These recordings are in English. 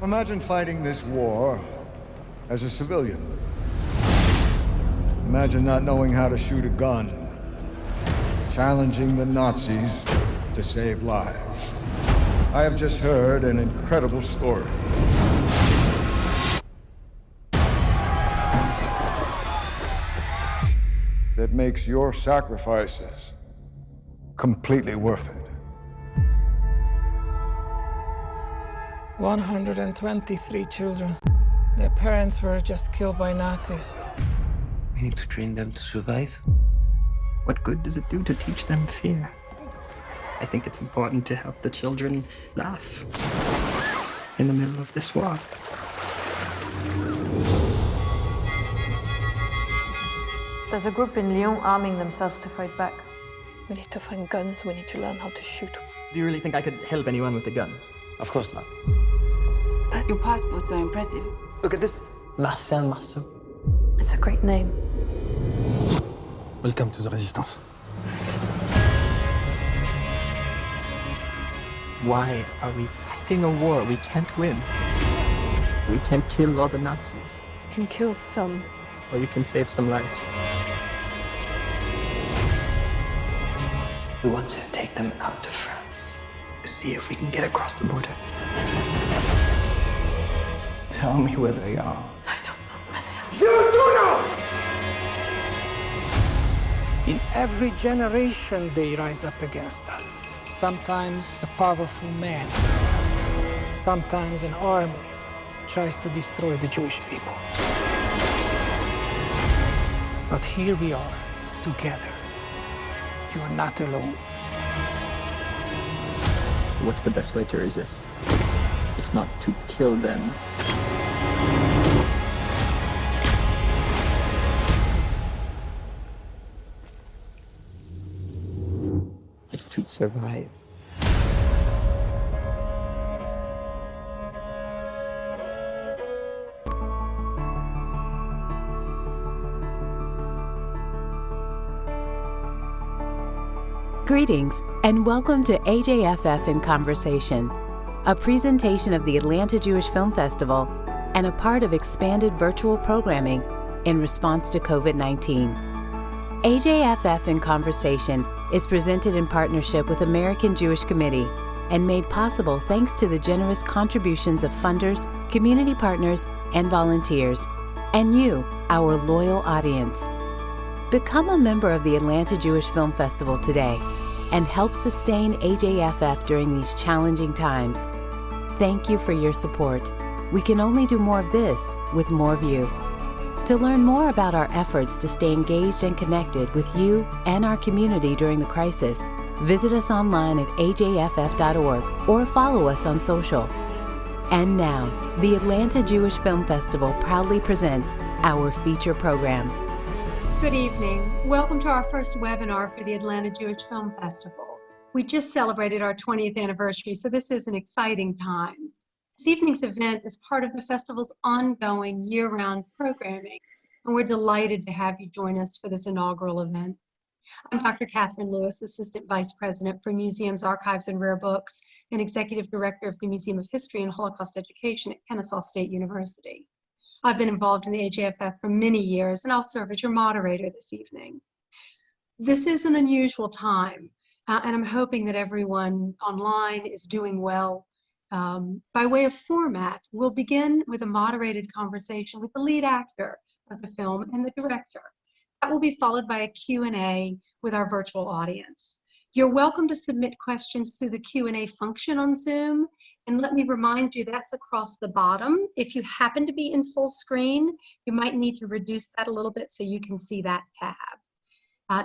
Imagine fighting this war as a civilian. Imagine not knowing how to shoot a gun, challenging the Nazis to save lives. I have just heard an incredible story. That makes your sacrifices completely worth it. 123 children. Their parents were just killed by Nazis. We need to train them to survive. What good does it do to teach them fear? I think it's important to help the children laugh in the middle of this war. There's a group in Lyon arming themselves to fight back. We need to find guns, we need to learn how to shoot. Do you really think I could help anyone with a gun? Of course not. Your passports are impressive. Look at this. Marcel Marceau. It's a great name. Welcome to the Resistance. Why are we fighting a war we can't win? We can't kill all the Nazis, You can kill some. or you can save some lives. We want to take them out to France to see if we can get across the border. Tell me where they are. I don't know where they are. You do know! In every generation, they rise up against us. Sometimes a powerful man, sometimes an army tries to destroy the Jewish people. But here we are, together. You are not alone. What's the best way to resist? It's not to kill them. It's to survive. Greetings, and welcome to AJFF in Conversation, a presentation of the Atlanta Jewish Film Festival and a part of expanded virtual programming in response to COVID-19. AJFF in Conversation is presented in partnership with American Jewish Committee and made possible thanks to the generous contributions of funders, community partners, and volunteers, and you, our loyal audience. Become a member of the Atlanta Jewish Film Festival today and help sustain AJFF during these challenging times. Thank you for your support. We can only do more of this with more of you. To learn more about our efforts to stay engaged and connected with you and our community during the crisis, visit us online at ajff.org or follow us on social. And now, the Atlanta Jewish Film Festival proudly presents our feature program. Good evening. Welcome to our first webinar for the Atlanta Jewish Film Festival. We just celebrated our 20th anniversary, so this is an exciting time. This evening's event is part of the festival's ongoing year-round programming, and we're delighted to have you join us for this inaugural event. I'm Dr. Catherine Lewis, Assistant Vice President for Museums, Archives, and Rare Books, and Executive Director of the Museum of History and Holocaust Education at Kennesaw State University. I've been involved in the AJFF for many years, and I'll serve as your moderator this evening. This is an unusual time, and I'm hoping that everyone online is doing well. By way of format, we'll begin with a moderated conversation with the lead actor of the film and the director. That will be followed by a Q&A with our virtual audience. You're welcome to submit questions through the Q&A function on Zoom, and let me remind you that's across the bottom. If you happen to be in full screen, you might need to reduce that a little bit so you can see that tab.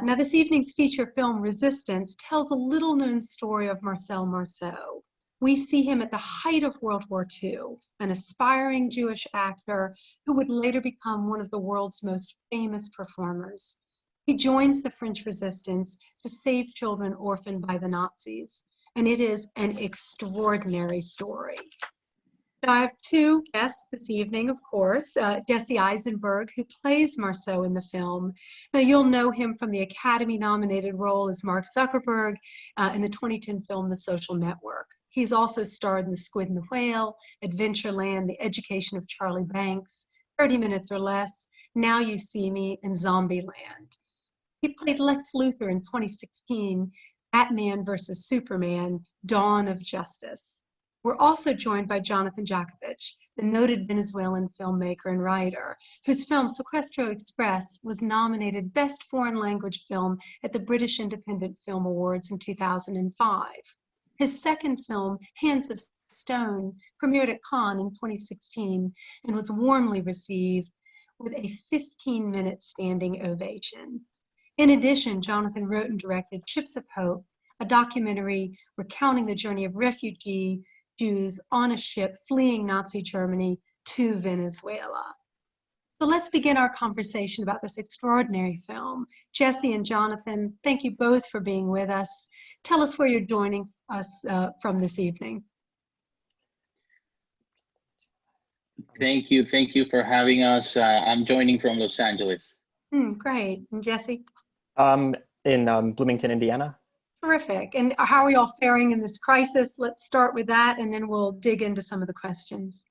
Now, this evening's feature film, Resistance, tells a little-known story of Marcel Marceau. We see him at the height of World War II, an aspiring Jewish actor who would later become one of the world's most famous performers. He joins the French resistance to save children orphaned by the Nazis, and it is an extraordinary story. Now, I have two guests this evening, of course, Jesse Eisenberg, who plays Marceau in the film. Now, you'll know him from the Academy-nominated role as Mark Zuckerberg in the 2010 film, The Social Network. He's also starred in The Squid and the Whale, Adventureland, The Education of Charlie Banks, 30 Minutes or Less, Now You See Me, and Zombieland. He played Lex Luthor in 2016, Batman vs. Superman, Dawn of Justice. We're also joined by Jonathan Jakubowicz, the noted Venezuelan filmmaker and writer, whose film Sequestro Express was nominated Best Foreign Language Film at the British Independent Film Awards in 2005. His second film, Hands of Stone, premiered at Cannes in 2016 and was warmly received with a 15-minute standing ovation. In addition, Jonathan wrote and directed Chips of Hope, a documentary recounting the journey of refugee Jews on a ship fleeing Nazi Germany to Venezuela. So let's begin our conversation about this extraordinary film. Jesse and Jonathan, thank you both for being with us. Tell us where you're joining us from this evening. Thank you for having us. I'm joining from Los Angeles. Great. And Jesse? In Bloomington, Indiana. Terrific. And how are y'all faring in this crisis? Let's start with that, and then we'll dig into some of the questions.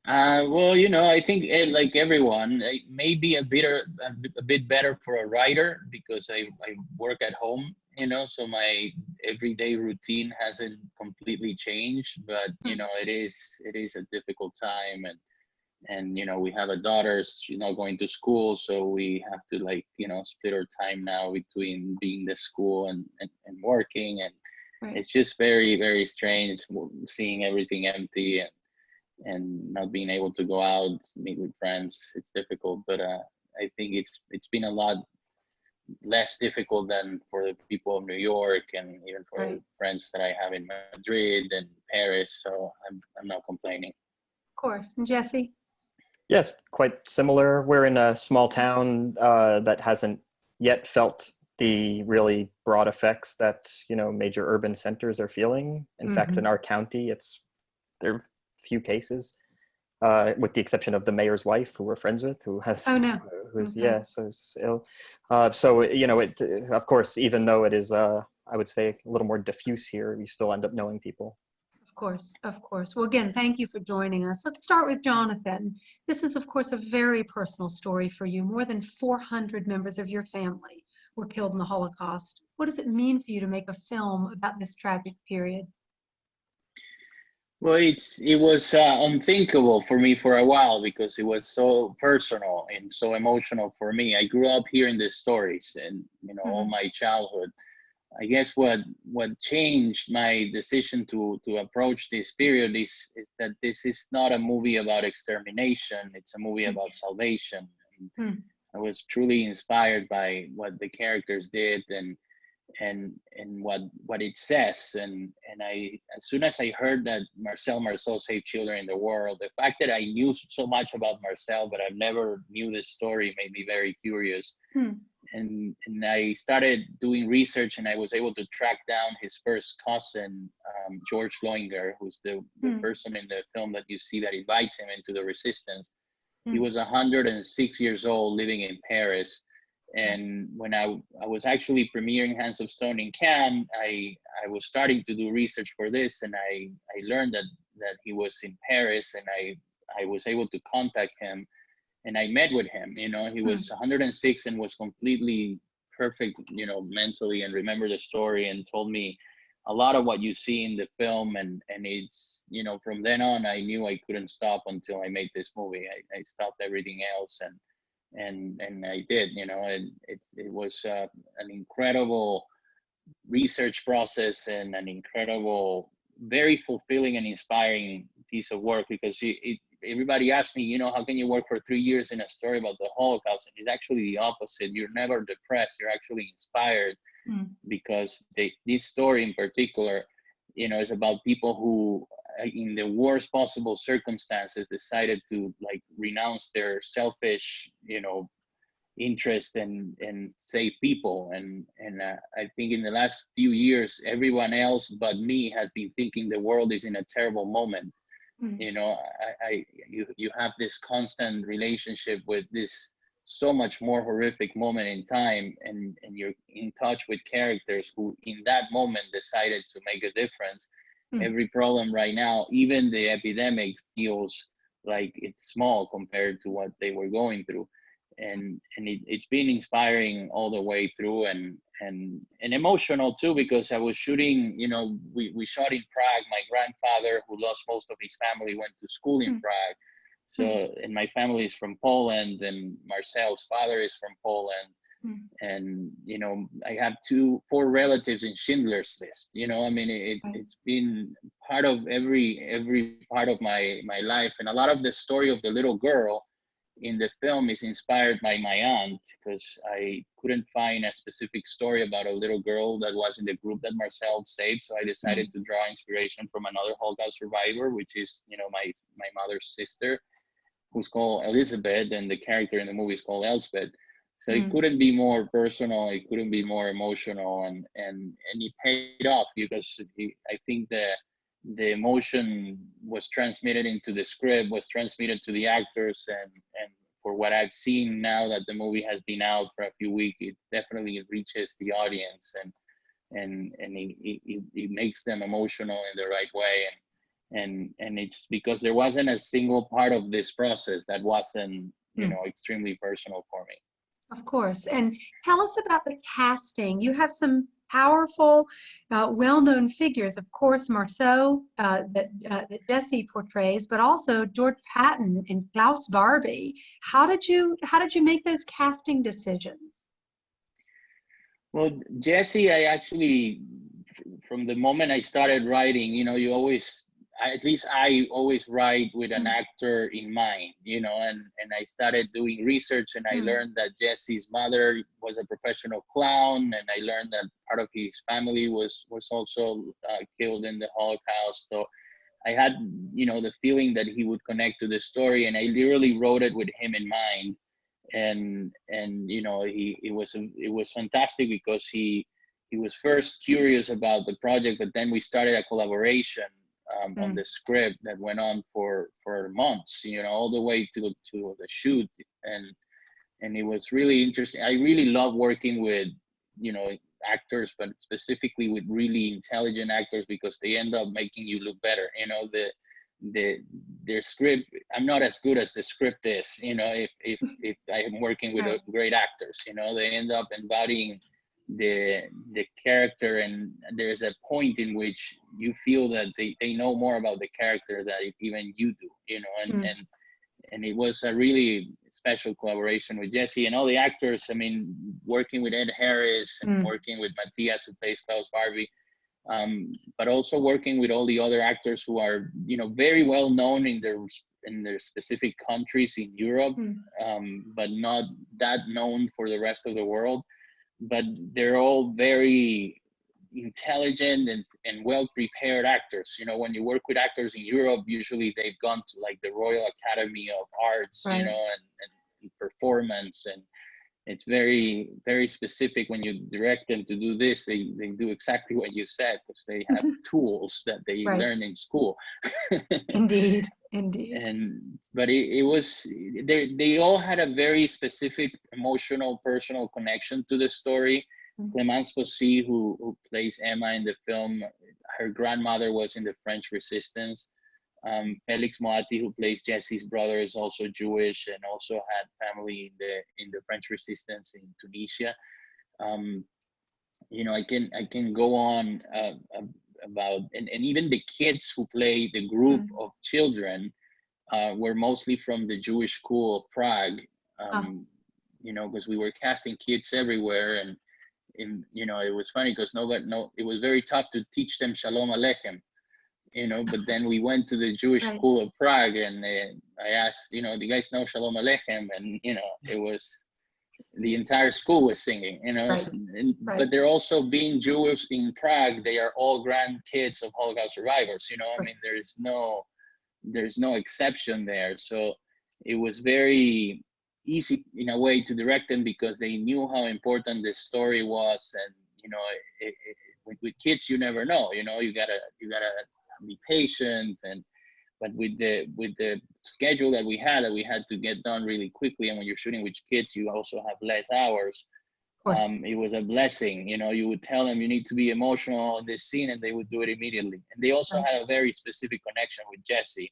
Well, you know, I think like everyone, it may be a bit better for a writer because I work at home, you know, so my everyday routine hasn't completely changed, but you know, it is a difficult time, and you know, we have a daughter, she's not going to school, so we have to, like, you know, split our time now between being the school and working, and Right. It's just very, very strange seeing everything empty and not being able to go out, meet with friends. It's difficult, but I think it's been a lot less difficult than for the people of New York, and even for Right. friends that I have in Madrid and Paris, so I'm not complaining. Of course. And Jesse? Yes, quite similar. We're in a small town that hasn't yet felt the really broad effects that, you know, major urban centers are feeling. In fact, in our county, there are few cases, with the exception of the mayor's wife, who we're friends with, who has, who's so is ill. So, you know, it, of course, even though it is, I would say, a little more diffuse here, we still end up knowing people. Of course. Well, again, thank you for joining us. Let's start with Jonathan. This is, of course, a very personal story for you. More than 400 members of your family were killed in the Holocaust. What does it mean for you to make a film about this tragic period? Well, it was unthinkable for me for a while because it was so personal and so emotional for me. I grew up hearing these stories, and you know, all my childhood. I guess what changed my decision to approach this period is that this is not a movie about extermination. It's a movie about salvation. And I was truly inspired by what the characters did and what it says. And I, as soon as I heard that Marcel Marceau saved children in the world, the fact that I knew so much about Marcel, but I never knew this story, made me very curious. And I started doing research, and I was able to track down his first cousin, George Loinger, who's the person in the film that you see that invites him into the resistance. He was 106 years old, living in Paris. And when I was actually premiering Hands of Stone in Cannes, I was starting to do research for this, and I learned that he was in Paris, and I was able to contact him. And I met with him. You know, he was 106 and was completely perfect, you know, mentally, and remembered the story and told me a lot of what you see in the film. And it's, you know, from then on, I knew I couldn't stop until I made this movie. I stopped everything else, and I did, you know, and it was an incredible research process and an incredible, very fulfilling and inspiring piece of work, because everybody asked me, you know, how can you work for 3 years in a story about the Holocaust? And it's actually the opposite. You're never depressed. You're actually inspired, because this story in particular, you know, is about people who, in the worst possible circumstances, decided to, like, renounce their selfish, you know, interest and save people. And I think in the last few years, everyone else but me has been thinking the world is in a terrible moment. You know, you have this constant relationship with this so much more horrific moment in time, and you're in touch with characters who in that moment decided to make a difference. Every problem right now, even the epidemic, feels like it's small compared to what they were going through. And it's been inspiring all the way through, and emotional too, because I was shooting, we shot in Prague. My grandfather, who lost most of his family, went to school in Prague. So, and my family is from Poland, and Marcel's father is from Poland. And, I have 4 relatives in Schindler's List. It's been part of every part of my life. And a lot of the story of the little girl in the film is inspired by my aunt, because I couldn't find a specific story about a little girl that was in the group that Marcel saved. So I decided to draw inspiration from another Holocaust survivor, which is, my mother's sister, who's called Elizabeth, and the character in the movie is called Elspeth. So it couldn't be more personal, it couldn't be more emotional, and it paid off, because I think the emotion was transmitted into the script, was transmitted to the actors, and for what I've seen now that the movie has been out for a few weeks, it definitely reaches the audience, and it makes them emotional in the right way, and it's because there wasn't a single part of this process that wasn't extremely personal for me. Of course. And tell us about the casting. You have some powerful, well-known figures, of course, Marceau, that Jesse portrays, but also George Patton and Klaus Barbie. How did you make those casting decisions? Well, Jesse, I actually, from the moment I started writing, you always, at least I always write with an actor in mind, and I started doing research, and I learned that Jesse's mother was a professional clown, and I learned that part of his family was also killed in the Holocaust. So I had, the feeling that he would connect to the story, and I literally wrote it with him in mind. And it was fantastic, because he was first curious about the project, but then we started a collaboration on the script that went on for months, all the way to the shoot, and it was really interesting. I really love working with actors, but specifically with really intelligent actors, because they end up making you look better. Their script, I'm not as good as the script is, if I am working with great actors, they end up embodying the character, and there's a point in which you feel that they know more about the character than even you do, and it was a really special collaboration with Jesse and all the actors. I mean, working with Ed Harris and working with Matthias, who plays Klaus Barbie, but also working with all the other actors who are, very well known in their specific countries in Europe, but not that known for the rest of the world. But they're all very intelligent and well-prepared actors. When you work with actors in Europe, usually they've gone to like the Royal Academy of Arts, and performance, and it's very, very specific. When you direct them to do this, they do exactly what you said, because they have tools that they learn in school. Indeed. But it was, they all had a very specific emotional, personal connection to the story. Clémence Possy, who plays Emma in the film, her grandmother was in the French Resistance. Felix Moati, who plays Jesse's brother, is also Jewish and also had family in the French Resistance in Tunisia. I can go on about, and even the kids who play the group of children were mostly from the Jewish school of Prague, because we were casting kids everywhere, and it was funny because it was very tough to teach them Shalom Aleichem, but then we went to the Jewish school of Prague, and I asked, do you guys know Shalom Aleichem? And it was, the entire school was singing, but they're also, being Jewish in Prague, they are all grandkids of Holocaust survivors, I mean, there's no exception there. So it was very easy in a way to direct them, because they knew how important this story was. And with kids, you never know, you gotta be patient, but with the schedule that we had to get done really quickly. And when you're shooting with kids, you also have less hours. It was a blessing. You know, you would tell them you need to be emotional in this scene, and they would do it immediately. And they also had a very specific connection with Jesse.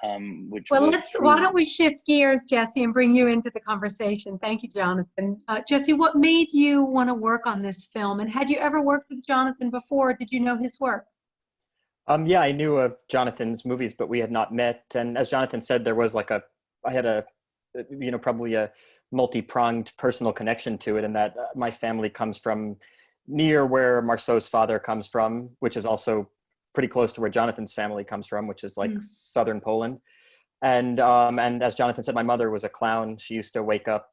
Why don't we shift gears, Jesse, and bring you into the conversation. Thank you, Jonathan. Jesse, what made you want to work on this film? And had you ever worked with Jonathan before? Did you know his work? Yeah, I knew of Jonathan's movies, but we had not met. And as Jonathan said, there was I had probably a multi-pronged personal connection to it, in that my family comes from near where Marceau's father comes from, which is also pretty close to where Jonathan's family comes from, which is like southern Poland. And as Jonathan said, my mother was a clown. She used to wake up,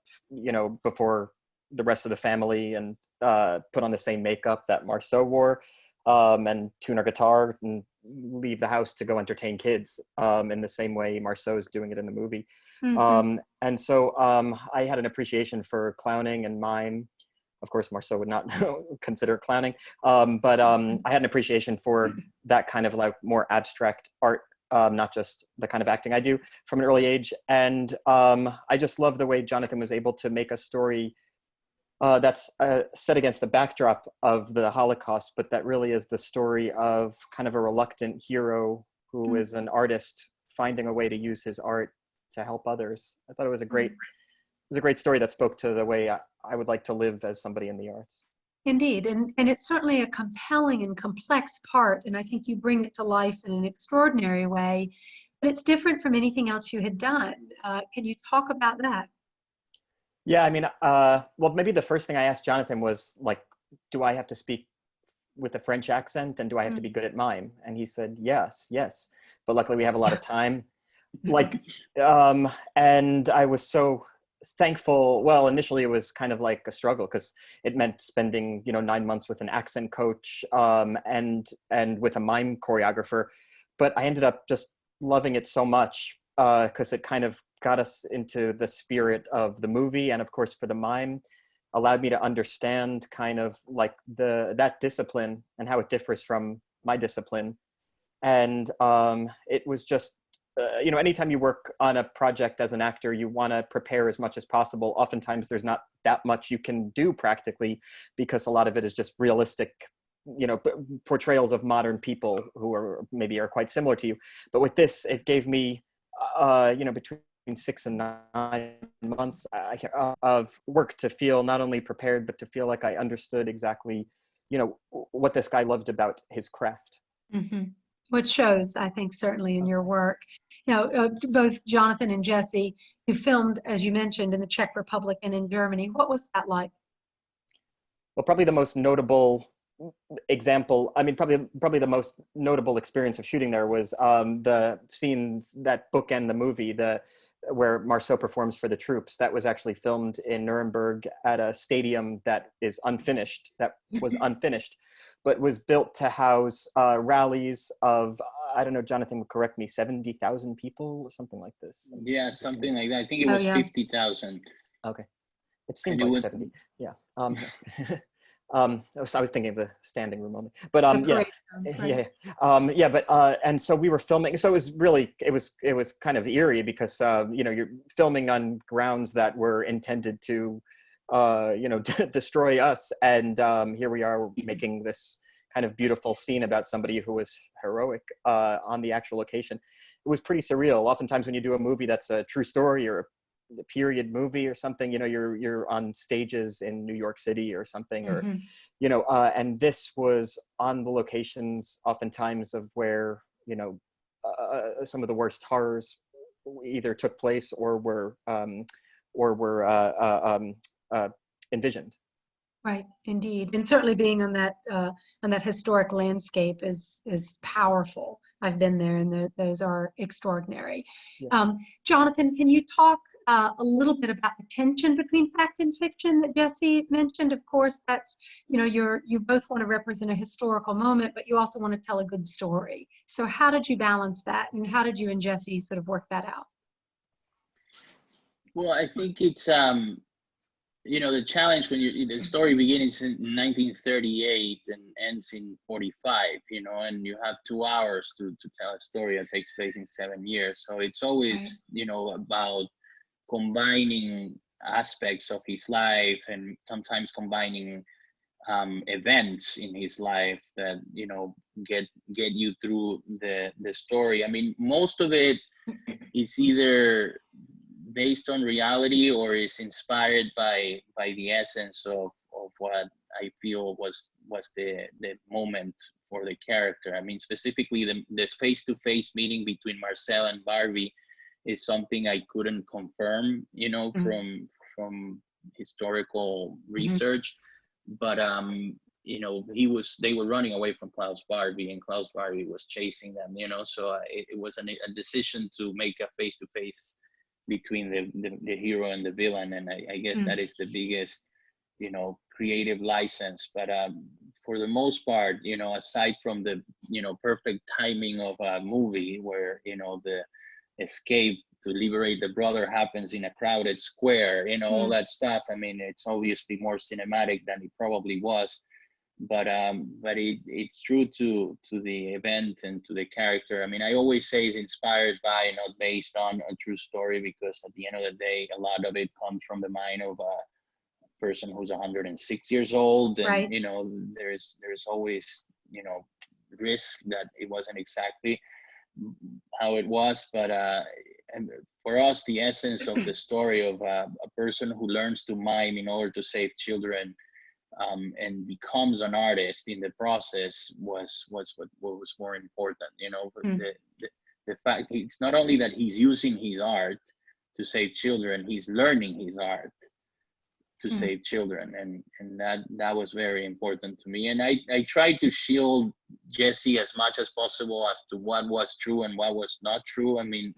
before the rest of the family and put on the same makeup that Marceau wore, and tune her guitar and leave the house to go entertain kids in the same way Marceau's doing it in the movie. And so I had an appreciation for clowning and mime. Of course, Marceau would not consider clowning, but I had an appreciation for that kind of like more abstract art, not just the kind of acting I do from an early age. And I just love the way Jonathan was able to make a story that's set against the backdrop of the Holocaust, but that really is the story of kind of a reluctant hero who is an artist finding a way to use his art to help others. I thought it was a great story that spoke to the way I would like to live as somebody in the arts. Indeed, and it's certainly a compelling and complex part, and I think you bring it to life in an extraordinary way, but it's different from anything else you had done. Can you talk about that? Yeah, I mean, well, maybe the first thing I asked Jonathan was like, do I have to speak with a French accent, and do I have to be good at mime? And he said, yes, but luckily we have a lot of time. And I was so thankful. Well, initially it was kind of like a struggle because it meant spending 9 months with an accent coach and with a mime choreographer, but I ended up just loving it so much because it kind of got us into the spirit of the movie, and of course for the mime allowed me to understand kind of like that discipline and how it differs from my discipline. And it was just anytime you work on a project as an actor, you want to prepare as much as possible. Oftentimes there's not that much you can do practically because a lot of it is just realistic, portrayals of modern people who are quite similar to you. But with this, it gave me, between 6 and 9 months of work to feel not only prepared, but to feel like I understood exactly, what this guy loved about his craft. Which shows, I think, certainly in your work. Both Jonathan and Jesse, you filmed, as you mentioned, in the Czech Republic and in Germany. What was that like? Well, probably the most notable example, probably the most notable experience of shooting there was the scenes that bookend the movie, where Marceau performs for the troops. That was actually filmed in Nuremberg at a stadium that was unfinished, but was built to house rallies of, I don't know, Jonathan would correct me, 70,000 people, something like this. Yeah, something like that. I think it was 50,000. Okay. It seemed like 70. Yeah. So I was thinking of the standing room only, but and so we were filming. So it was really, it was kind of eerie because you're filming on grounds that were intended to destroy us, and here we are making this kind of beautiful scene about somebody who was heroic on the actual location. It was pretty surreal. Oftentimes when you do a movie that's a true story or a period movie or something, you're on stages in New York City or something, or and this was on the locations oftentimes of where some of the worst horrors either took place or were envisioned. Right, indeed, and certainly being on that historic landscape is powerful. I've been there, and those are extraordinary. Yeah. Jonathan, can you talk a little bit about the tension between fact and fiction that Jesse mentioned? Of course, that's you both want to represent a historical moment, but you also want to tell a good story. So how did you balance that, and how did you and Jesse sort of work that out? Well, I think it's the challenge when the story begins in 1938 and ends in 45, and you have 2 hours to tell a story that takes place in 7 years. So it's always, about combining aspects of his life and sometimes combining events in his life that, get you through the story. I mean, most of it is either based on reality or is inspired by the essence of what I feel was the moment for the character. I mean, specifically the face-to-face meeting between Marcel and Barbie is something I couldn't confirm, from historical research, but they were running away from Klaus Barbie, and Klaus Barbie was chasing them, so it was a decision to make a face-to-face between the hero and the villain, and I guess that is the biggest creative license. But for the most part, aside from the perfect timing of a movie where the escape to liberate the brother happens in a crowded square, all that stuff, I mean, it's obviously more cinematic than it probably was, but it's true to the event and to the character. I mean, I always say it's inspired by, not based on a true story, because at the end of the day, a lot of it comes from the mind of a person who's 106 years old, and right. There's always risk that it wasn't exactly how it was, but and for us, the essence of the story of a person who learns to mime in order to save children, and becomes an artist in the process was what was more important. The fact, it's not only that he's using his art to save children, he's learning his art to save children, and that was very important to me. And I tried to shield Jesse as much as possible as to what was true and what was not true. I mean,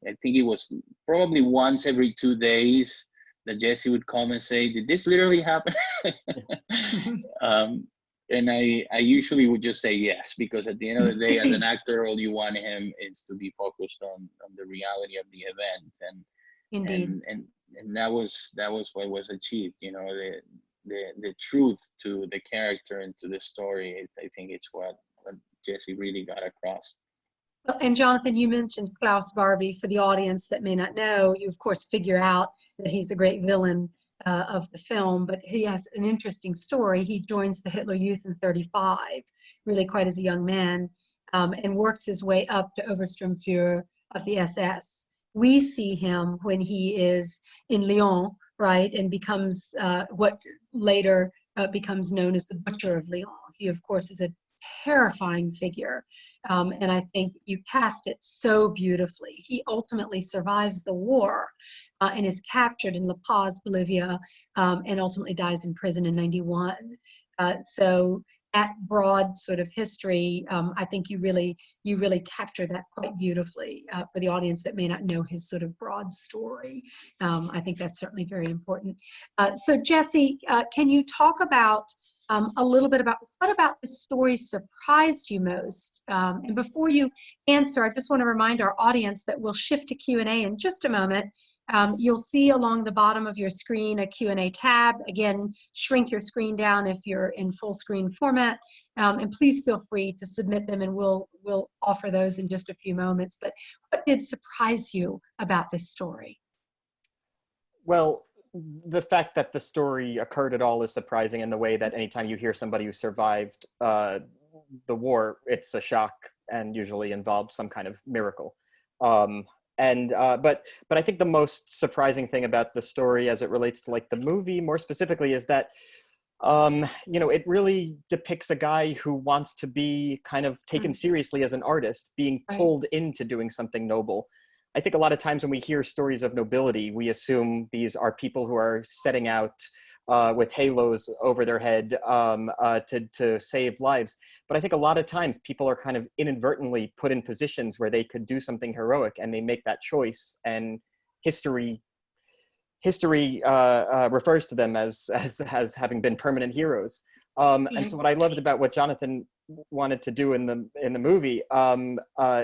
I think it was probably once every 2 days that Jesse would come and say, "Did this literally happen?" And I usually would just say yes, because at the end of the day, as an actor, all you want him is to be focused on the reality of the event, and Indeed. And that was what was achieved. The truth to the character and to the story. I think it's what Jesse really got across. Well, and Jonathan, you mentioned Klaus Barbie. For the audience that may not know, you of course figure out that he's the great villain of the film, but he has an interesting story. He joins the Hitler Youth in 1935, really quite as a young man, and works his way up to Obersturmführer of the SS. We see him when he is in Lyon, right, and becomes what later becomes known as the Butcher of Lyon. He, of course, is a terrifying figure, and I think you cast it so beautifully. He ultimately survives the war and is captured in La Paz, Bolivia, and ultimately dies in prison in 1991. So that broad sort of history, I think you really capture that quite beautifully for the audience that may not know his sort of broad story. I think that's certainly very important. So Jesse, can you talk about a little bit about what about the story surprised you most? And before you answer, I just want to remind our audience that we'll shift to Q&A in just a moment. You'll see along the bottom of your screen a Q&A tab. Again, shrink your screen down if you're in full screen format. And please feel free to submit them, and we'll offer those in just a few moments. But what did surprise you about this story? Well, the fact that the story occurred at all is surprising, in the way that anytime you hear somebody who survived the war, it's a shock and usually involves some kind of miracle. But I think the most surprising thing about the story, as it relates to like the movie more specifically, is that it really depicts a guy who wants to be kind of taken seriously as an artist, being pulled into doing something noble. I think a lot of times when we hear stories of nobility, we assume these are people who are setting out with halos over their head to save lives. But I think a lot of times people are kind of inadvertently put in positions where they could do something heroic, and they make that choice, and history refers to them as having been permanent heroes. And so what I loved about what Jonathan wanted to do in the movie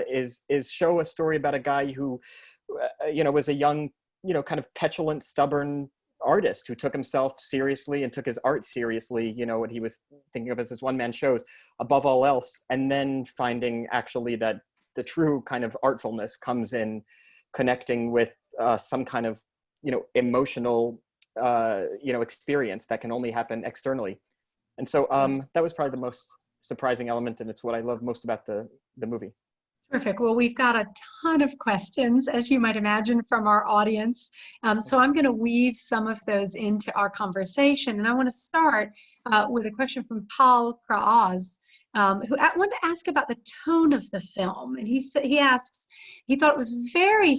is show a story about a guy who was a young, kind of petulant, stubborn artist who took himself seriously and took his art seriously, you know, what he was thinking of as his one-man shows above all else, and then finding actually that the true kind of artfulness comes in connecting with some kind of, you know, emotional, you know, experience that can only happen externally. And so that was probably the most surprising element, and it's what I love most about the movie. Terrific. Well, we've got a ton of questions, as you might imagine, from our audience. So I'm going to weave some of those into our conversation. And I want to start with a question from Paul Kraaz, who I wanted to ask about the tone of the film. And he asks, he thought it was very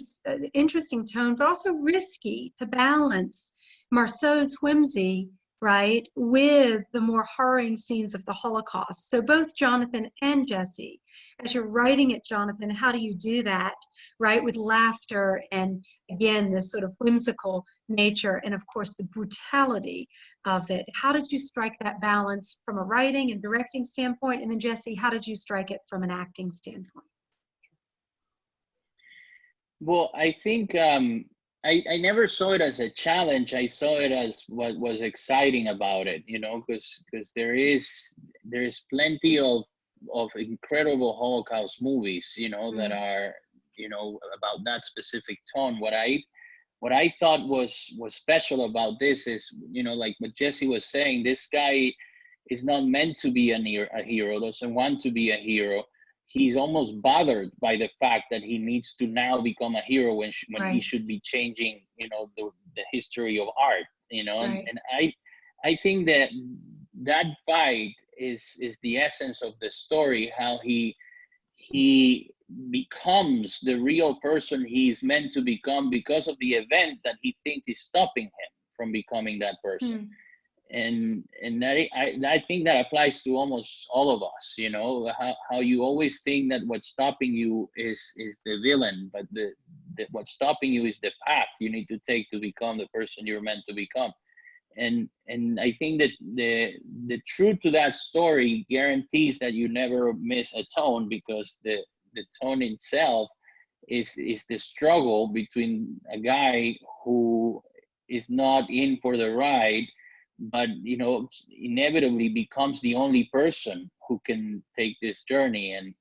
interesting tone, but also risky to balance Marceau's whimsy, right, with the more harrowing scenes of the Holocaust. So both Jonathan and Jesse, as you're writing it, Jonathan, how do you do that, right, with laughter and, again, this sort of whimsical nature and, of course, the brutality of it? How did you strike that balance from a writing and directing standpoint? And then, Jesse, how did you strike it from an acting standpoint? Well, I think I never saw it as a challenge. I saw it as what was exciting about it, you know, because there is plenty of incredible Holocaust movies, you know, that are, you know, about that specific tone. What I thought was special about this is, you know, like what Jesse was saying, this guy is not meant to be a hero, doesn't want to be a hero. He's almost bothered by the fact that he needs to now become a hero when he should be changing, you know, the history of art, you know. And I think that fight is the essence of the story, how he becomes the real person he's meant to become because of the event that he thinks is stopping him from becoming that person. And I think that applies to almost all of us, you know, how you always think that what's stopping you is the villain, but what's stopping you is the path you need to take to become the person you're meant to become. And I think that the truth to that story guarantees that you never miss a tone, because the tone itself is the struggle between a guy who is not in for the ride, but, you know, inevitably becomes the only person who can take this journey, and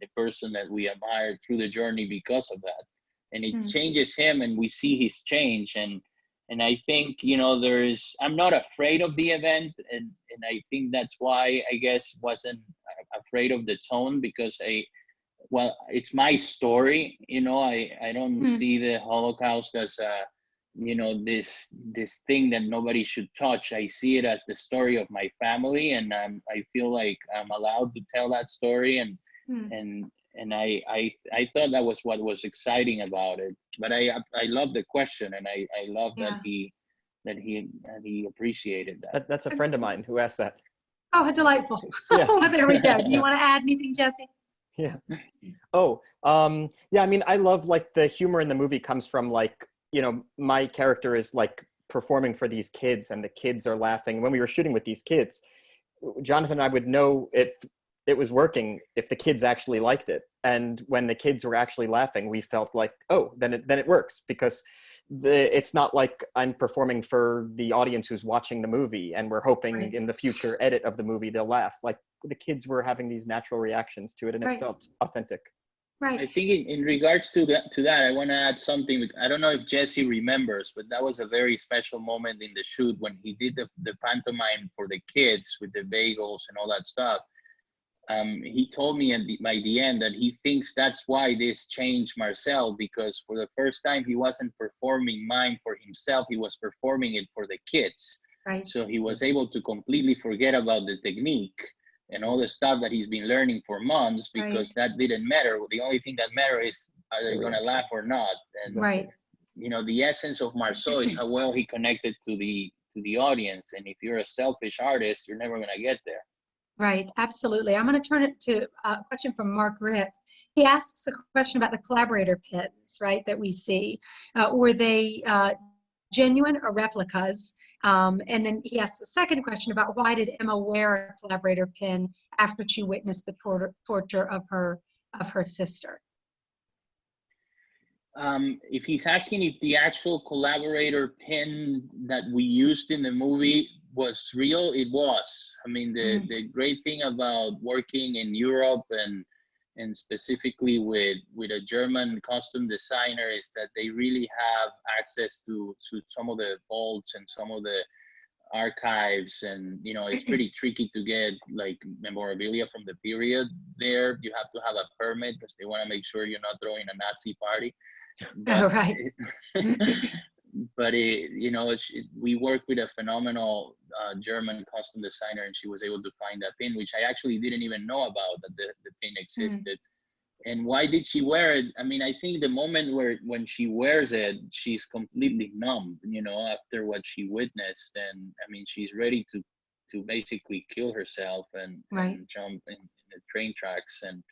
the person that we admire through the journey because of that. And it changes him, and we see his change. And I think, you know, I'm not afraid of the event, and I think that's why I guess wasn't afraid of the tone, because it's my story, you know. I don't see the Holocaust as you know, this thing that nobody should touch. I see it as the story of my family, and I feel like I'm allowed to tell that story, and I thought that was what was exciting about it. But I love the question, and I love that he appreciated that. That's a friend of mine who asked that. Oh, delightful. Yeah. Well, there we go. Do you want to add anything, Jesse? Yeah. Oh, yeah, I mean, I love, like, the humor in the movie comes from, like, you know, my character is, like, performing for these kids, and the kids are laughing. When we were shooting with these kids, Jonathan and I would know if it was working if the kids actually liked it. And when the kids were actually laughing, we felt like, oh, then it works, because it's not like I'm performing for the audience who's watching the movie and we're hoping in the future edit of the movie they'll laugh. Like, the kids were having these natural reactions to it, and it felt authentic. Right. I think in regards to that, I want to add something. I don't know if Jesse remembers, but that was a very special moment in the shoot when he did the pantomime for the kids with the bagels and all that stuff. He told me by the end that he thinks that's why this changed Marcel, because for the first time he wasn't performing mime for himself, he was performing it for the kids. Right. So he was able to completely forget about the technique and all the stuff that he's been learning for months, because that didn't matter. The only thing that matters is, are they going to laugh or not? And you know, the essence of Marceau is how well he connected to the audience. And if you're a selfish artist, you're never going to get there. Right, absolutely. I'm going to turn it to a question from Mark Ripp. He asks a question about the collaborator pins, right, that we see. Were they genuine or replicas? And then he asks a second question about why did Emma wear a collaborator pin after she witnessed the torture of her sister? If he's asking if the actual collaborator pin that we used in the movie was real, it was. I mean, the great thing about working in Europe and specifically with a German costume designer is that they really have access to some of the vaults and some of the archives, and it's pretty tricky to get like memorabilia from the period there. You have to have a permit because they want to make sure you're not throwing a Nazi party. But, oh, right. But we worked with a phenomenal German costume designer, and she was able to find that pin, which I actually didn't even know about, that the pin existed. And why did she wear it? I mean, I think the moment when she wears it, she's completely numb, after what she witnessed. And I mean, she's ready to basically kill herself and jump in the train tracks. And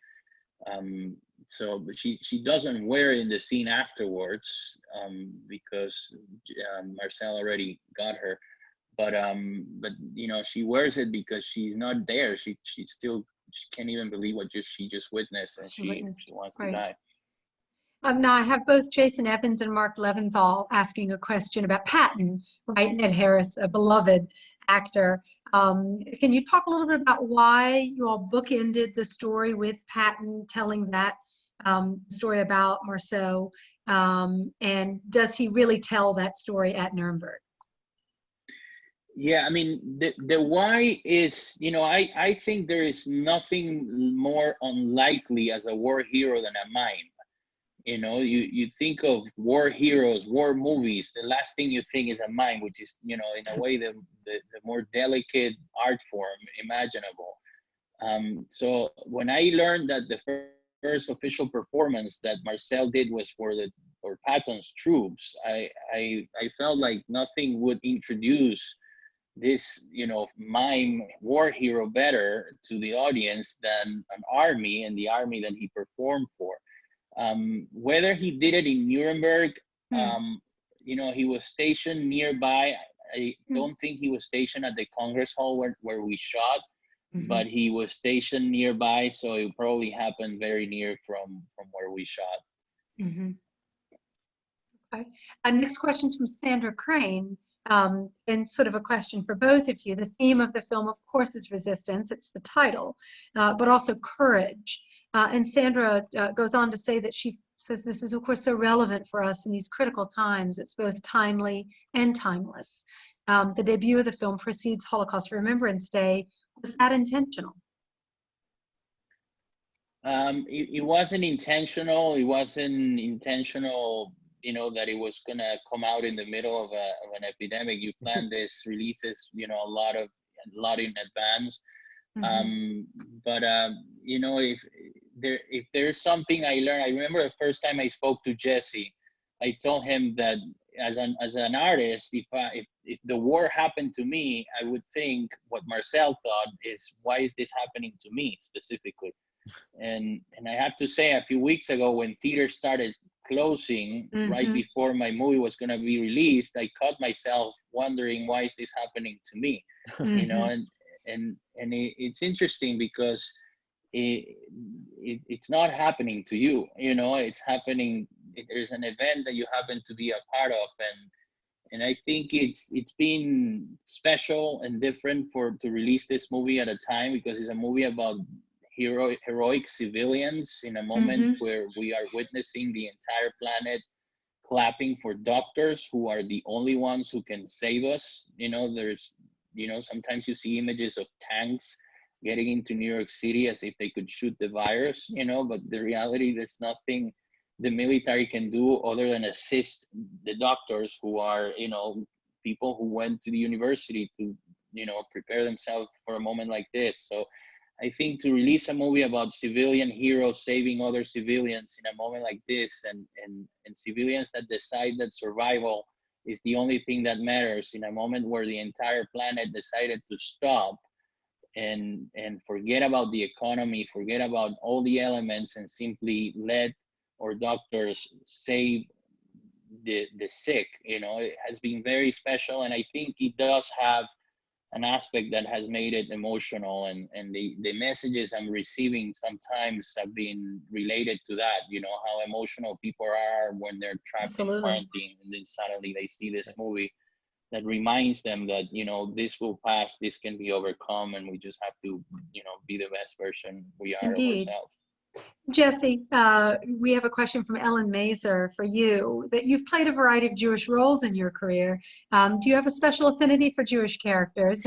but she doesn't wear it in the scene afterwards because Marcel already got her. But she wears it because she's not there. She can't even believe what she just witnessed, and she wants to die. Now I have both Jason Evans and Mark Leventhal asking a question about Patton, right? Ned Harris, a beloved actor. Can you talk a little bit about why you all bookended the story with Patton telling that story about Marceau, and does he really tell that story at Nuremberg? Yeah, I mean, the why is, I think there is nothing more unlikely as a war hero than a mime. You think of war heroes, war movies, the last thing you think is a mime, which is, in a way, the more delicate art form imaginable. So when I learned that the first official performance that Marcel did was for Patton's troops, I felt like nothing would introduce this, mime war hero better to the audience than an army, and the army that he performed for. Whether he did it in Nuremberg, he was stationed nearby. I don't think he was stationed at the Congress Hall where we shot, but he was stationed nearby, so it probably happened very near from where we shot. Okay. Next question is from Sandra Crane. And sort of a question for both of you. The theme of the film, of course, is resistance. It's the title, but also courage. And Sandra goes on to say that she says this is, of course, so relevant for us in these critical times. It's both timely and timeless. The debut of the film precedes Holocaust Remembrance Day. Was that intentional? It wasn't intentional. It wasn't intentional, that it was gonna come out in the middle of an epidemic. You plan this releases, a lot in advance. But if there's something I learned, I remember the first time I spoke to Jesse, I told him that as an artist, if the war happened to me, I would think what Marcel thought is, why is this happening to me specifically? And I have to say, a few weeks ago when theaters started closing right before my movie was going to be released, I caught myself wondering, why is this happening to me? And it's interesting because it's not happening to you, it's happening. There's an event that you happen to be a part of, and I think it's been special and different to release this movie at a time, because it's a movie about heroic civilians in a moment where we are witnessing the entire planet clapping for doctors who are the only ones who can save us. There's, sometimes you see images of tanks getting into New York City as if they could shoot the virus, but the reality, there's nothing the military can do other than assist the doctors who are, people who went to the university to, prepare themselves for a moment like this. So I think to release a movie about civilian heroes saving other civilians in a moment like this, and civilians that decide that survival is the only thing that matters in a moment where the entire planet decided to stop and forget about the economy, forget about all the elements, and simply let our doctors save the sick. It has been very special, and I think it does have an aspect that has made it emotional, and the messages I'm receiving sometimes have been related to that, you know, how emotional people are when they're trapped in quarantine, and then suddenly they see this movie that reminds them that, you know, this will pass, this can be overcome, and we just have to, you know, be the best version we are of ourselves. Jesse, we have a question from Ellen Mazer for you, that you've played a variety of Jewish roles in your career. Do you have a special affinity for Jewish characters?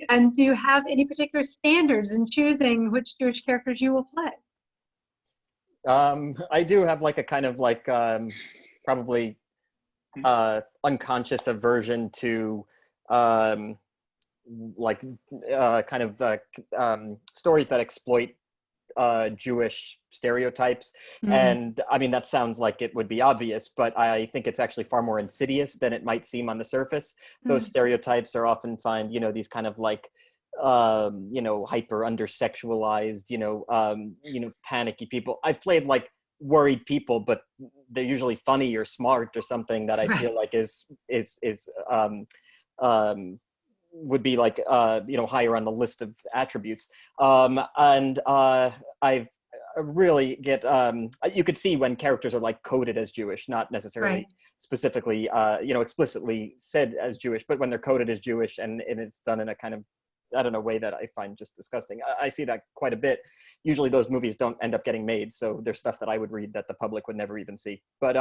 And do you have any particular standards in choosing which Jewish characters you will play? I do have like a kind of like probably unconscious aversion to stories that exploit Jewish stereotypes. And I mean, that sounds like it would be obvious, but I think it's actually far more insidious than it might seem on the surface. Those stereotypes are often find, you know, these kind of like you know, hyper under sexualized, you know, panicky people. I've played like worried people, but they're usually funny or smart or something that I feel like would be like you know, higher on the list of attributes. I've really get you could see when characters are like coded as Jewish, not necessarily specifically you know, explicitly said as Jewish, but when they're coded as Jewish and it's done in a kind of, I don't know, way that I find just disgusting. I see that quite a bit. Usually those movies don't end up getting made, so there's stuff that I would read that the public would never even see. But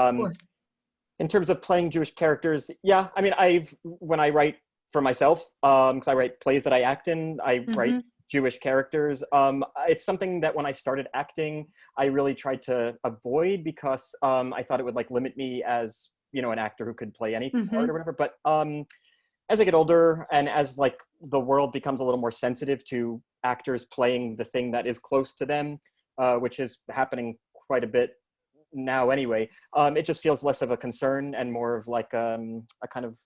in terms of playing Jewish characters, yeah, I mean, when I write for myself, because I write plays that I act in, I write Jewish characters. It's something that when I started acting, I really tried to avoid, because I thought it would like limit me as, you know, an actor who could play any part or whatever. But as I get older and as like the world becomes a little more sensitive to actors playing the thing that is close to them, which is happening quite a bit now anyway, it just feels less of a concern and more of like a kind of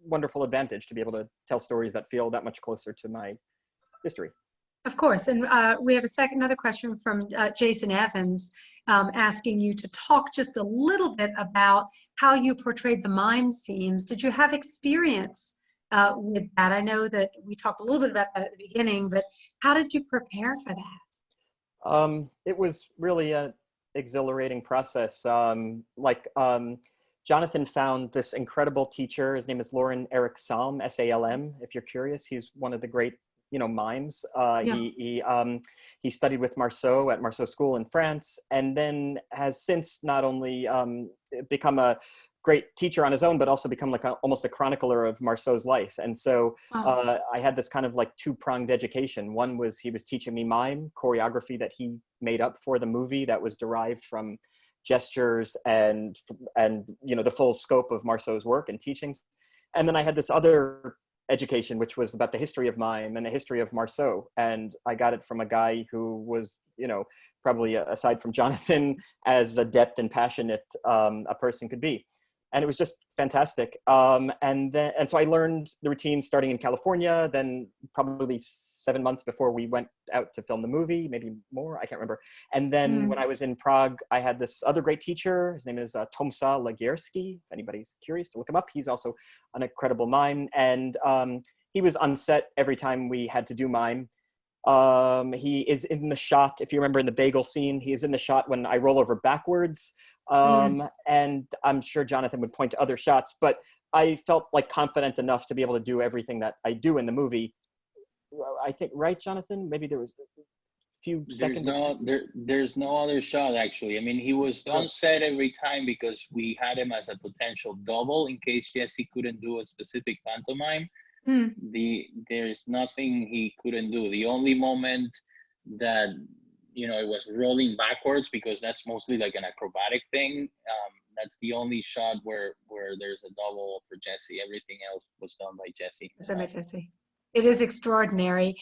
wonderful advantage to be able to tell stories that feel that much closer to my history. Of course, and we have another question from Jason Evans, asking you to talk just a little bit about how you portrayed the mime scenes. Did you have experience with that? I know that we talked a little bit about that at the beginning, but how did you prepare for that? It was really an exhilarating process. Jonathan found this incredible teacher. His name is Lauren Eric Salm, S-A-L-M, if you're curious. He's one of the great, you know, mimes. He studied with Marceau at Marceau School in France, and then has since not only become a great teacher on his own, but also become like almost a chronicler of Marceau's life. And so I had this kind of like two-pronged education. One was he was teaching me mime choreography that he made up for the movie that was derived from gestures and you know, the full scope of Marceau's work and teachings. And then I had this other education, which was about the history of mime and the history of Marceau. And I got it from a guy who was, you know, probably aside from Jonathan, as adept and passionate a person could be. And it was just fantastic. And so I learned the routine starting in California, then probably 7 months before we went out to film the movie, maybe more, I can't remember. And then when I was in Prague, I had this other great teacher. His name is Tomsa Lagierski. If anybody's curious to look him up, he's also an incredible mime. And he was on set every time we had to do mime. He is in the shot, if you remember in the bagel scene, he is in the shot when I roll over backwards. And I'm sure Jonathan would point to other shots, but I felt like confident enough to be able to do everything that I do in the movie. I think, right, Jonathan? Maybe there was a few seconds. There's no other shot, actually. I mean, he was on set every time because we had him as a potential double in case Jesse couldn't do a specific pantomime. There's nothing he couldn't do. The only moment that, you know, it was rolling backwards, because that's mostly like an acrobatic thing. That's the only shot where there's a double for Jesse. Everything else was done by Jesse. It is extraordinary.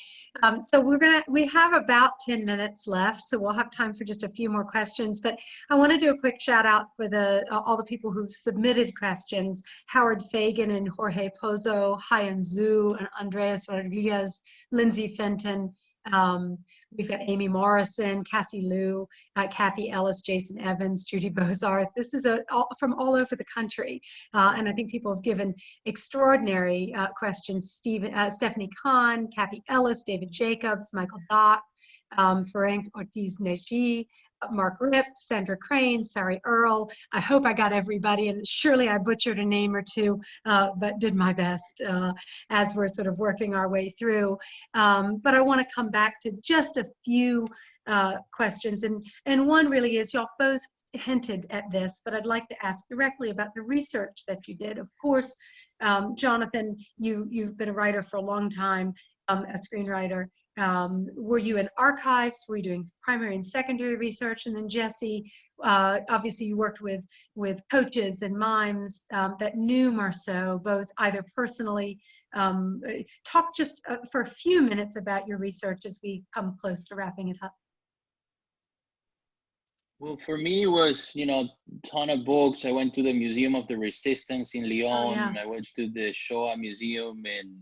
So we have about 10 minutes left, so we'll have time for just a few more questions. But I want to do a quick shout out for all the people who've submitted questions: Howard Fagan and Jorge Pozo, Hyan Zhu and Andreas Rodriguez, Lindsay Fenton, We've got Amy Morrison, Cassie Liu, Kathy Ellis, Jason Evans, Judy Bozarth. This is from all over the country. And I think people have given extraordinary questions. Stephanie Kahn, Kathy Ellis, David Jacobs, Michael Dock, Ferenc Ortiz-Neji, Mark Ripp, Sandra Crane, Sari Earl. I hope I got everybody, and surely I butchered a name or two, but did my best as we're sort of working our way through. But I want to come back to just a few questions, and one really is, y'all both hinted at this, but I'd like to ask directly about the research that you did. Of course, Jonathan, you've been a writer for a long time, a screenwriter. Were you in archives? Were you doing primary and secondary research? And then Jesse, obviously you worked with coaches and mimes that knew Marceau, both either personally. Talk just for a few minutes about your research as we come close to wrapping it up. Well, for me, it was, a ton of books. I went to the Museum of the Resistance in Lyon. Oh, yeah. I went to the Shoah Museum in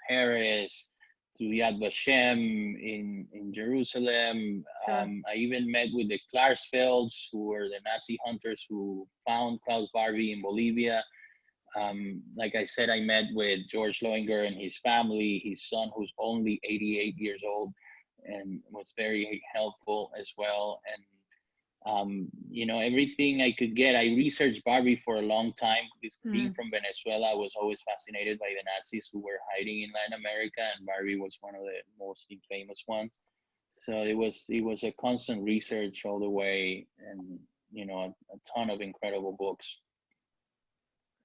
Paris, to Yad Vashem in Jerusalem. Sure. I even met with the Klarsfelds, who were the Nazi hunters who found Klaus Barbie in Bolivia. Like I said, I met with George Loenger and his family, his son, who's only 88 years old, and was very helpful as well. And everything I could get. I researched Barbie for a long time. Being from Venezuela, I was always fascinated by the Nazis who were hiding in Latin America, and Barbie was one of the most famous ones. So it was a constant research all the way, and a ton of incredible books.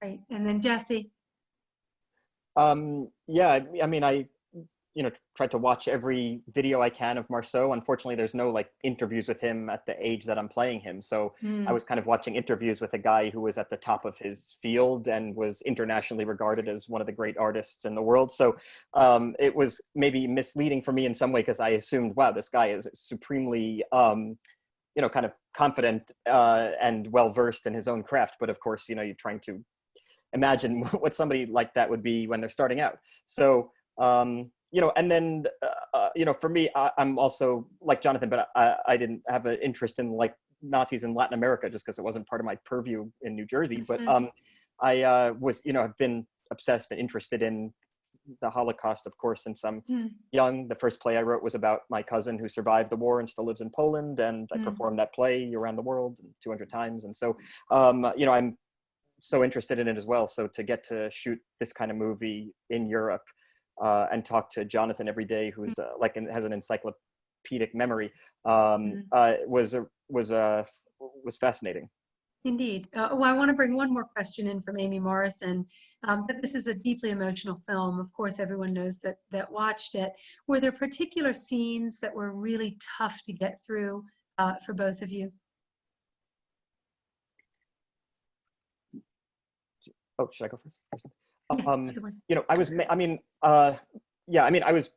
Great. And then Jesse. Yeah, I mean, I tried to watch every video I can of Marceau. Unfortunately, there's no interviews with him at the age that I'm playing him. So I was kind of watching interviews with a guy who was at the top of his field and was internationally regarded as one of the great artists in the world. So it was maybe misleading for me in some way, because I assumed, wow, this guy is supremely, kind of confident and well-versed in his own craft. But of course, you're trying to imagine what somebody like that would be when they're starting out. So, and then, for me, I'm also like Jonathan, but I didn't have an interest in Nazis in Latin America just because it wasn't part of my purview in New Jersey. But I was, have been obsessed and interested in the Holocaust, of course, since I'm young. The first play I wrote was about my cousin who survived the war and still lives in Poland. And I performed that play around the world 200 times. And so, I'm so interested in it as well. So to get to shoot this kind of movie in Europe, and talk to Jonathan every day, who's has an encyclopedic memory, was fascinating. Indeed. Well, I want to bring one more question in from Amy Morrison. That this is a deeply emotional film. Of course, everyone knows that watched it. Were there particular scenes that were really tough to get through for both of you? Oh, should I go first? Yeah, I was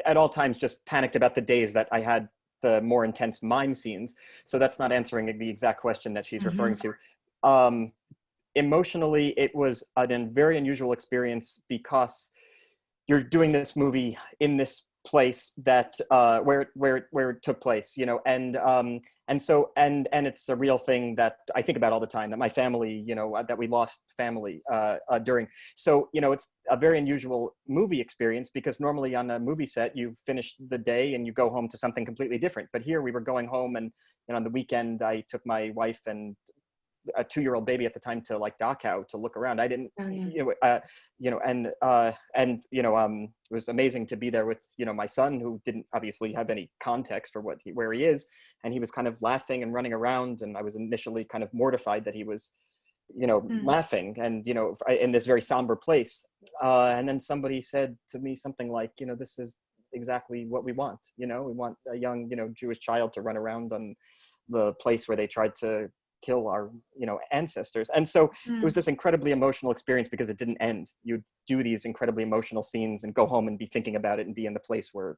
at all times just panicked about the days that I had the more intense mime scenes. So that's not answering the exact question that she's referring to. Emotionally, it was a very unusual experience because you're doing this movie in this place that where it took place, and so it's a real thing that I think about all the time, that my family, that we lost family during. So it's a very unusual movie experience, because normally on a movie set you finish the day and you go home to something completely different. But here we were going home, and on the weekend I took my wife and a 2-year-old baby at the time to Dachau to look around. I didn't, it was amazing to be there with, my son, who didn't obviously have any context for where he is. And he was kind of laughing and running around. And I was initially kind of mortified that he was, laughing and, in this very somber place. And then somebody said to me something like, this is exactly what we want. We want a young, Jewish child to run around on the place where they tried to kill our ancestors. And so it was this incredibly emotional experience, because it didn't end. You'd do these incredibly emotional scenes and go home and be thinking about it and be in the place where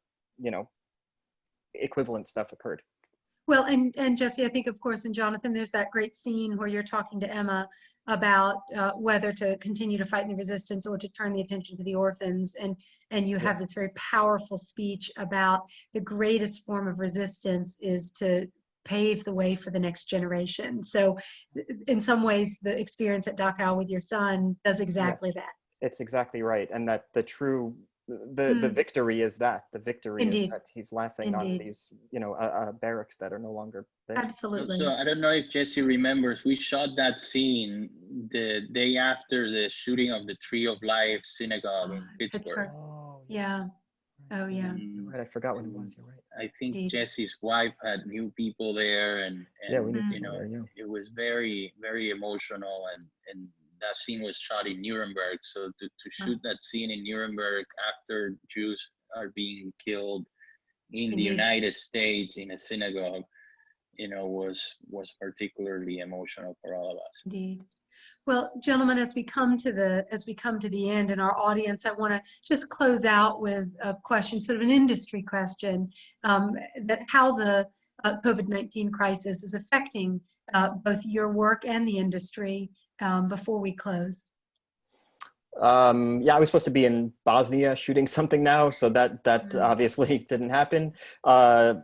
equivalent stuff occurred. Well, and Jesse, I think, of course, and Jonathan, there's that great scene where you're talking to Emma about whether to continue to fight in the resistance or to turn the attention to the orphans. And you have this very powerful speech about the greatest form of resistance is to pave the way for the next generation. So in some ways, the experience at Dachau with your son does exactly that. It's exactly right. And that the true, the victory is that. The victory Indeed. is that he's laughing on these, barracks that are no longer there. Absolutely. So I don't know if Jesse remembers, we shot that scene the day after the shooting of the Tree of Life synagogue in Pittsburgh. Yeah. Oh, yeah. Right, I forgot what it was. You're right. I think Jesse's wife had new people there, and we knew people there, it was very, very emotional, and that scene was shot in Nuremberg. So to shoot that scene in Nuremberg after Jews are being killed in the United States in a synagogue, was particularly emotional for all of us. Indeed. Well, gentlemen, as we come to the end in our audience, I want to just close out with a question, sort of an industry question, that how the COVID-19 crisis is affecting both your work and the industry before we close. I was supposed to be in Bosnia shooting something now, so that obviously didn't happen. No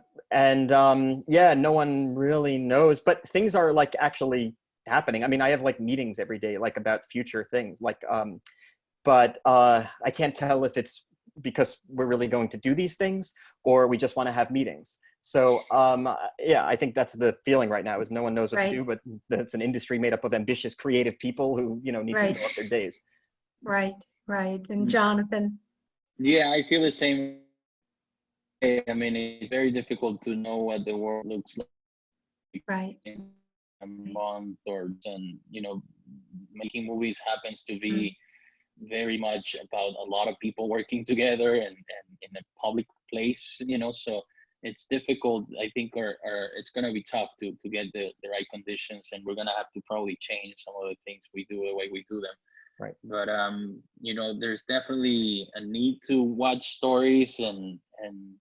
one really knows, but things are like actually happening. I mean, I have like meetings every day, like about future things, but I can't tell if it's because we're really going to do these things or we just want to have meetings. So I think that's the feeling right now, is no one knows what to do, but it's an industry made up of ambitious, creative people who, need to fill up their days. Right. And Jonathan? Yeah, I feel the same. I mean, it's very difficult to know what the world looks like in a month and making movies happens to be very much about a lot of people working together and in a public place, so it's difficult. I think it's going to be tough to get the right conditions, and we're going to have to probably change some of the things we do, the way we do them. Right. But there's definitely a need to watch stories, and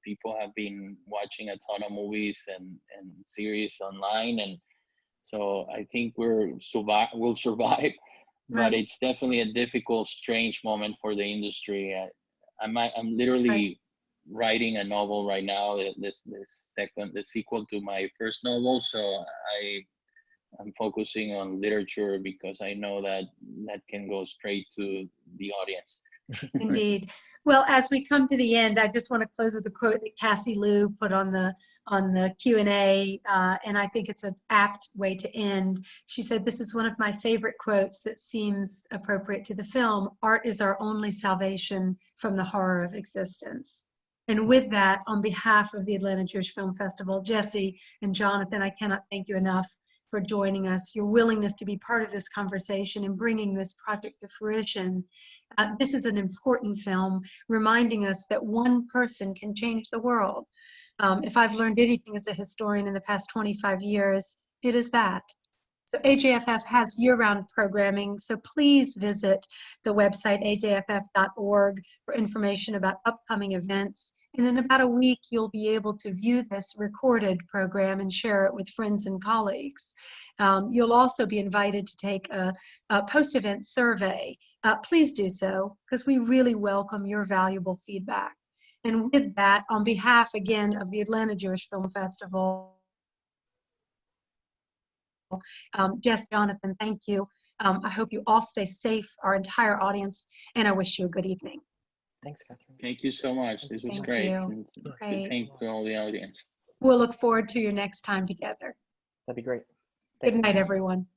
people have been watching a ton of movies and series online, and so I think we'll survive. But it's definitely a difficult, strange moment for the industry. I'm literally writing a novel right now. The sequel to my first novel. So I'm focusing on literature because I know that can go straight to the audience. Indeed. Well, as we come to the end, I just want to close with a quote that Cassie Liu put on the Q&A, and I think it's an apt way to end. She said, "This is one of my favorite quotes that seems appropriate to the film. Art is our only salvation from the horror of existence." And with that, on behalf of the Atlanta Jewish Film Festival, Jesse and Jonathan, I cannot thank you enough for joining us, your willingness to be part of this conversation and bringing this project to fruition. This is an important film, reminding us that one person can change the world. If I've learned anything as a historian in the past 25 years, it is that. So AJFF has year-round programming, so please visit the website ajff.org for information about upcoming events. And in about a week, you'll be able to view this recorded program and share it with friends and colleagues. You'll also be invited to take a post-event survey. Please do so, because we really welcome your valuable feedback. And with that, on behalf, again, of the Atlanta Jewish Film Festival, Jess, Jonathan, thank you. I hope you all stay safe, our entire audience, and I wish you a good evening. Thanks, Catherine. Thank you so much. This was great. You. Great. Thanks to all the audience. We'll look forward to your next time together. That'd be great. Good night, everyone.